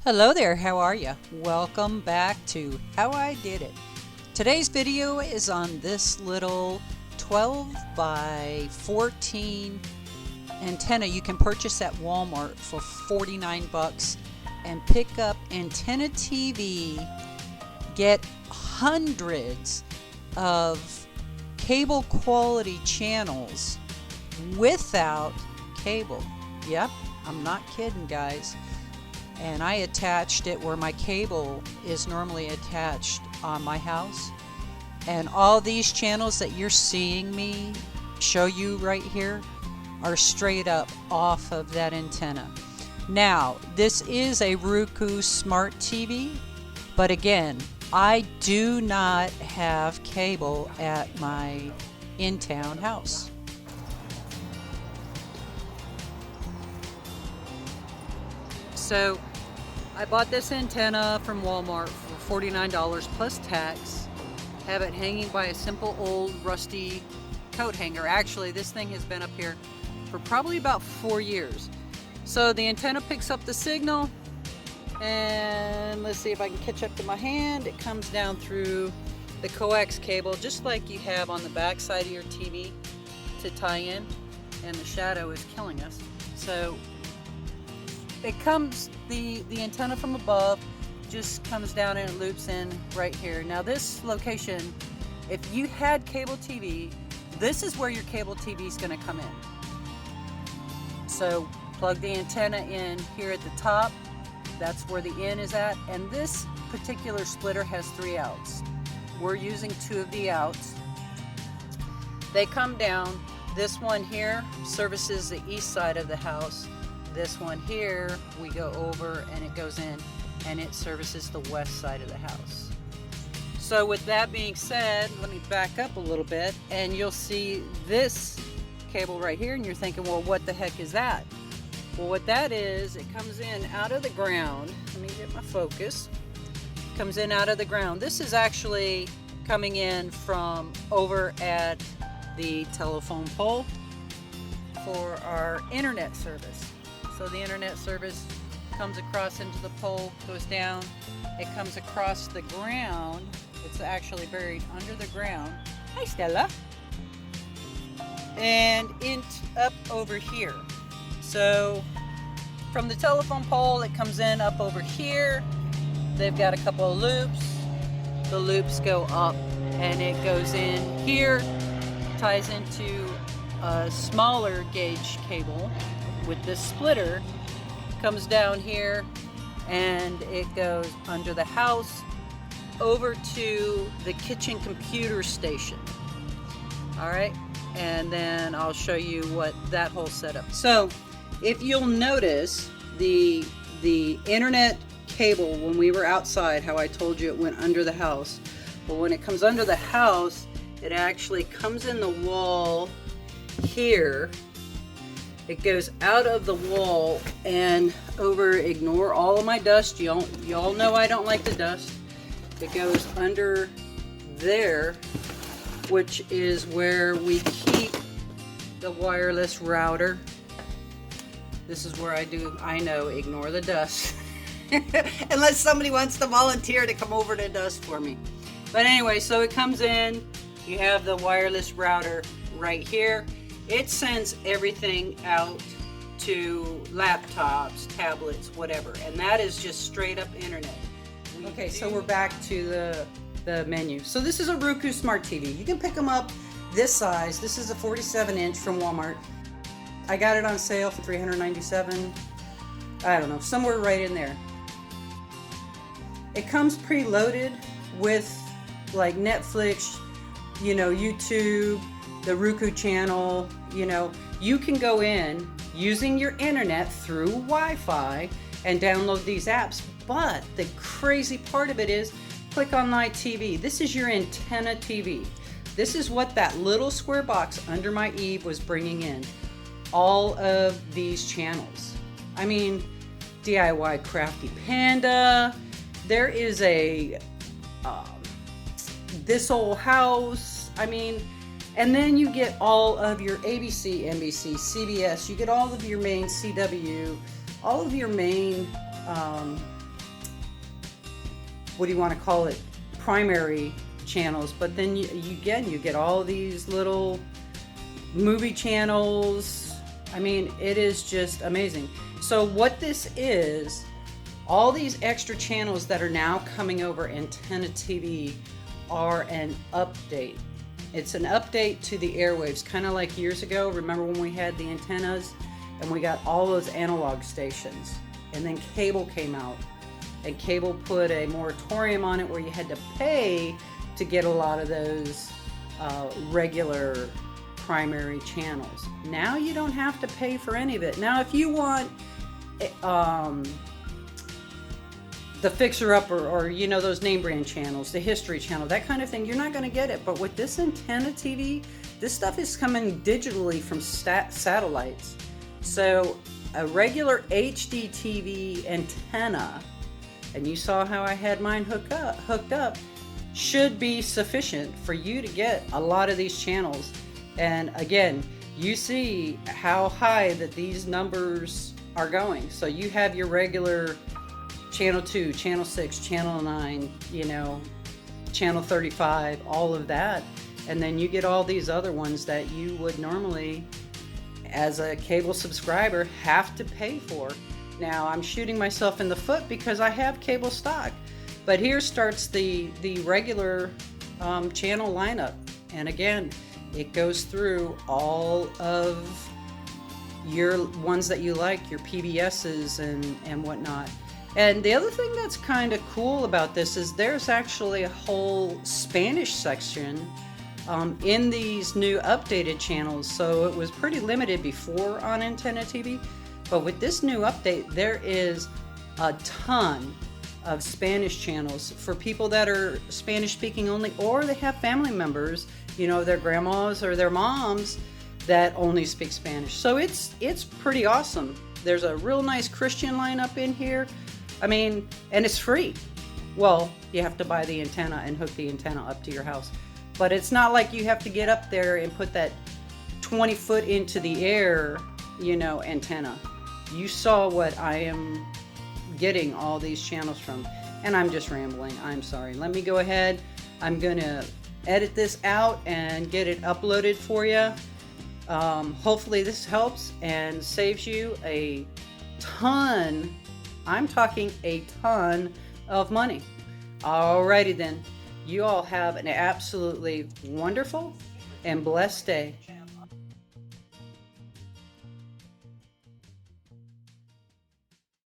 Hello there, how are you? Welcome back to How I Did It. Today's video is on this little 12 by 14 antenna you can purchase at Walmart for 49 bucks and pick up antenna TV, get hundreds of cable quality channels without cable. Yep, I'm not kidding, guys. And I attached it where my cable is normally attached on my house. And all these channels that you're seeing me show you right here are straight up off of that antenna. Now, this is a Roku Smart TV, but again, I do not have cable at my in-town house. So I bought this antenna from Walmart for $49 plus tax. Have it hanging by a simple old rusty coat hanger. Actually, this thing has been up here for probably about 4 years. So the antenna picks up the signal, and let's see if I can catch up to my hand. It comes down through the coax cable, just like you have on the back side of your TV to tie in, and the shadow is killing us. So it comes, the antenna from above just comes down and it loops in right here. Now this location, if you had cable TV, this is where your cable TV is going to come in. So plug the antenna in here at the top. That's where the in is at. And this particular splitter has 3 outs. We're using 2 of the outs. They come down. This one here services the east side of the house. This one here, we go over and it goes in and it services the west side of the house. So with that being said, let me back up a little bit and you'll see this cable right here and you're thinking, well, what the heck is that? Well, what that is, it comes in out of the ground. Let me get my focus. Comes in out of the ground. This is actually coming in from over at the telephone pole for our internet service. So the internet service comes across into the pole, goes down, it comes across the ground. It's actually buried under the ground. Hi, Stella. And up over here. So from the telephone pole, it comes in up over here. They've got a couple of loops. The loops go up and it goes in here, ties into a smaller gauge cable with this splitter, comes down here and it goes under the house over to the kitchen computer station. All right, and then I'll show you what that whole setup. So if you'll notice the internet cable, when we were outside, how I told you it went under the house, but when it comes under the house, it actually comes in the wall here. It goes out of the wall and over, ignore all of my dust. Y'all know I don't like the dust. It goes under there, which is where we keep the wireless router. This is where I know, ignore the dust. Unless somebody wants to volunteer to come over to dust for me. But anyway, so it comes in, you have the wireless router right here. It sends everything out to laptops, tablets, whatever, and that is just straight up internet. Okay, so we're back to the menu. So this is a Roku Smart TV. You can pick them up this size. This is a 47-inch from Walmart. I got it on sale for $397. I don't know, somewhere right in there. It comes preloaded with like Netflix, YouTube, the Roku channel. You can go in using your internet through Wi-Fi and download these apps. But the crazy part of it is, click on my TV. This is your antenna TV. This is what that little square box under my eave was bringing in. All of these channels. I mean, DIY Crafty Panda. There is a This Old House. I mean, and then you get all of your ABC, NBC, CBS. You get all of your main CW, all of your main what do you want to call it, primary channels, but then you get all these little movie channels. I mean, it is just amazing. So what this is, all these extra channels that are now coming over Antenna TV are an update. It's an update to the airwaves, kind of like years ago. Remember when we had the antennas and we got all those analog stations, and then cable came out, and cable put a moratorium on it where you had to pay to get a lot of those regular primary channels. Now you don't have to pay for any of it. Now if you want the fixer-upper, or you know, those name brand channels, the history channel, that kind of thing, you're not going to get it. But with this Antenna TV, this stuff is coming digitally from satellites. So a regular HD TV antenna, and you saw how I had mine hooked up, should be sufficient for you to get a lot of these channels. And again, you see how high that these numbers are going. So you have your regular channel 2, channel 6, channel 9, you know, channel 35, all of that. And then you get all these other ones that you would normally, as a cable subscriber, have to pay for. Now I'm shooting myself in the foot because I have cable stock. But here starts the regular channel lineup. And again, it goes through all of your ones that you like, your PBSs and whatnot. And the other thing that's kind of cool about this is there's actually a whole Spanish section in these new updated channels. So it was pretty limited before on Antenna TV, but with this new update, there is a ton of Spanish channels for people that are Spanish speaking only, or they have family members, you know, their grandmas or their moms that only speak Spanish. So it's pretty awesome. There's a real nice Christian lineup in here. I mean, and it's free. Well, you have to buy the antenna and hook the antenna up to your house. But it's not like you have to get up there and put that 20 foot into the air, you know, antenna. You saw what I am getting all these channels from. And I'm just rambling. I'm sorry. Let me go ahead. I'm going to edit this out and get it uploaded for you. Hopefully this helps and saves you a ton, I'm talking a ton of money. Alrighty then. You all have an absolutely wonderful and blessed day.